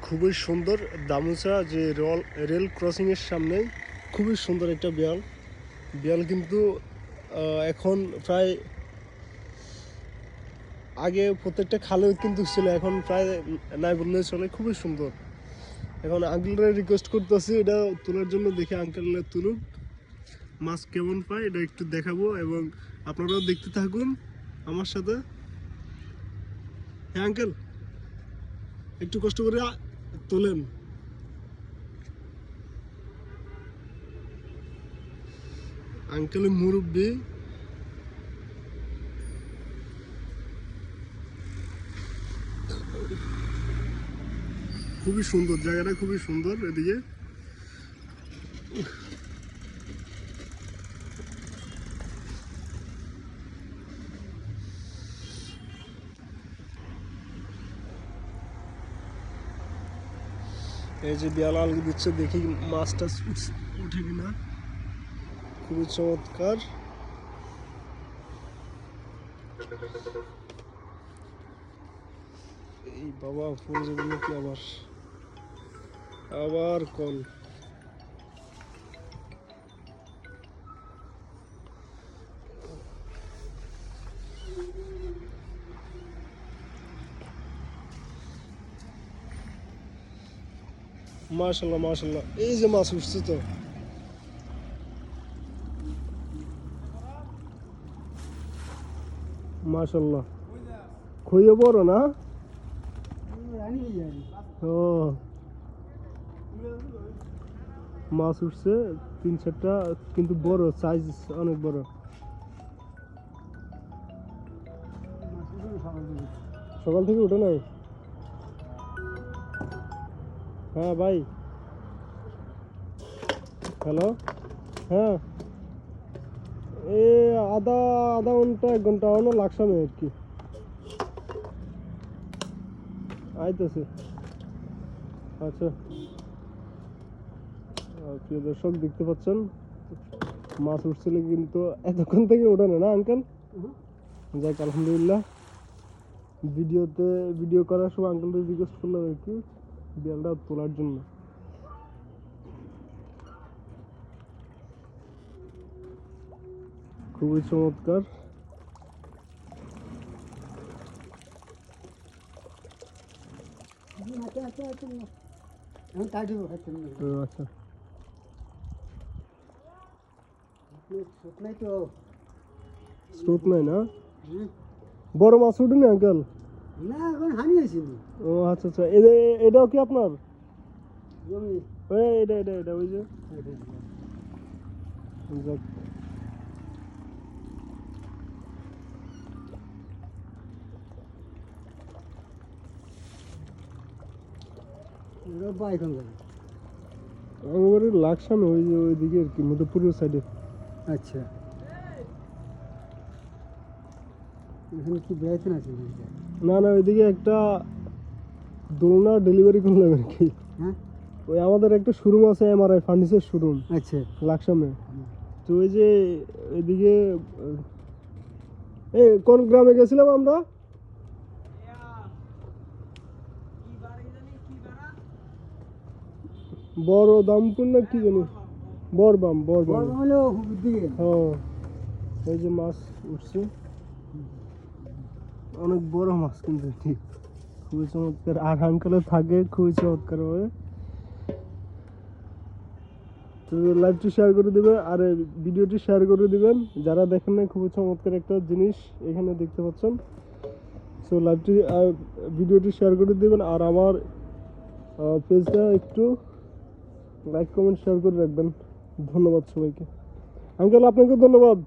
খুবই সুন্দর দামুচা যে রেল ক্রসিং এর সামনে খুবই সুন্দর একটা বিয়াল। বিয়াল কিন্তু এখন প্রায় আগে প্রত্যেকটা খালে কিন্তু ছিল, এখন প্রায় নাই বললে চলে। খুবই সুন্দর। এখন আঙ্কেলরা রিকোয়েস্ট করতেছি এটা তোলার জন্য, দেখে আঙ্কেলরা তুলুন। মাছ কেমন পায় এটা একটু দেখাবো এবং আপনারাও দেখতে থাকুন আমার সাথে। হ্যাঁ আঙ্কেল, একটু কষ্ট করে তোলেন। আঙ্কেল মুরব্বী, খুবই সুন্দর জায়গাটা, খুবই সুন্দর। এদিকে এই যে বিয়াল আলগি দিচ্ছে, দেখি মাছটা উঠে কিনা। খুবই চমৎকার। এই বাবা পড়ে যাবে নাকি আবার, আবার কল। মাশাল্লাহ মাশাল্লাহ, এই যে মাছ উঠছে তো। মাশাল্লাহ, খুঁয়ে বড় না? ও, মাছ উঠছে 3-4টা, কিন্তু বড় সাইজ, অনেক বড়। সকাল থেকে উঠে নাই? হ্যাঁ ভাই, হ্যালো। হ্যাঁ, এ আধা আধা ঘন্টা 1 ঘন্টা হলো লাগছে আমি আর কি, আইতেছে। আচ্ছা, প্রিয় দর্শক দেখতে পাচ্ছেন মাছ উঠছিল, কিন্তু এতক্ষণ থেকে ওঠে না আঙ্কেল। যাক আলহামদুলিল্লাহ, ভিডিও করার সময় আঙ্কেলকে রিকোয়েস্ট করলাম আর কি বিড়ালটা তোলার জন্য। খুবই চমৎকার। আচ্ছা, স্রোত নাই না? বড় মাছ উঠেনি আঙ্কেল? ও আচ্ছা আচ্ছা, এটাও কি আপনার? এটা ওই যে, যাক। একেবারে লাকসামে, ওই যে ওইদিকে আর কি, মধ্যপুরের সাইডে। আচ্ছা, এখানে কি বেড়াইতে না? না না, ওইদিকে একটা দোলনা ডেলিভারি করলাম আর কি। হ্যাঁ, ওই আমাদের একটা শোরুম আছে, এমআরআই ফার্নিচার শোরুম। আচ্ছা, লাকসামে। তো ওই যে এদিকে, এই কোন গ্রামে গেছিলাম আমরা? বড় দামপুর না কি জানি, বরবাম। হ্যাঁ, এই যে মাছ উঠছে, অনেক বড় মাছ কিন্তু, ঠিক খুবই চমৎকার। আর আঙ্কেলে থাকে খুবই চমৎকার ভাবে। তো লাইভটি শেয়ার করে দিবেন আর ভিডিওটি শেয়ার করে দিবেন যারা দেখেন না। খুবই চমৎকার একটা জিনিস এখানে দেখতে পাচ্ছেন। সো লাইভটি ভিডিওটি শেয়ার করে দিবেন, আর আমার পেজটা একটু লাইক কমেন্ট শেয়ার করে রাখবেন। ধন্যবাদ সবাইকে। আঙ্কেল আপনাকে ধন্যবাদ।